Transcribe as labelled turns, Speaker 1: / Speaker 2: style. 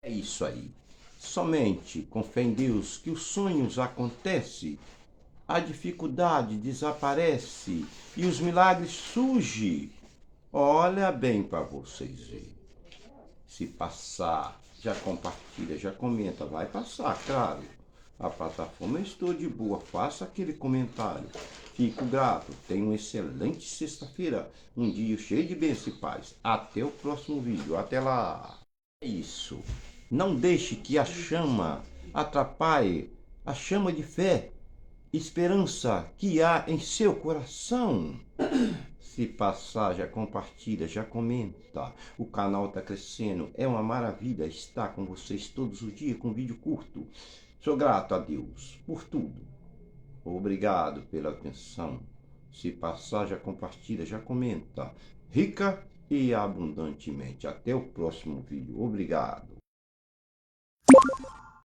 Speaker 1: É isso aí. Somente com fé em Deus que os sonhos acontecem, a dificuldade desaparece e os milagres surgem. Olha bem para vocês verem. Se passar, já compartilha, já comenta, vai passar, claro. A plataforma estou de boa, faça aquele comentário. Fico grato, tenha uma excelente sexta-feira, um dia cheio de bênção e paz. Até o próximo vídeo, até lá. É isso. Não deixe que a chama atrapalhe a chama de fé, esperança que há em seu coração. Se passar, já compartilha, já comenta. O canal está crescendo, é uma maravilha estar com vocês todos os dias com vídeo curto. Sou grato a Deus por tudo. Obrigado pela atenção. Se passar, já compartilha, já comenta. Rica e abundantemente. Até o próximo vídeo. Obrigado.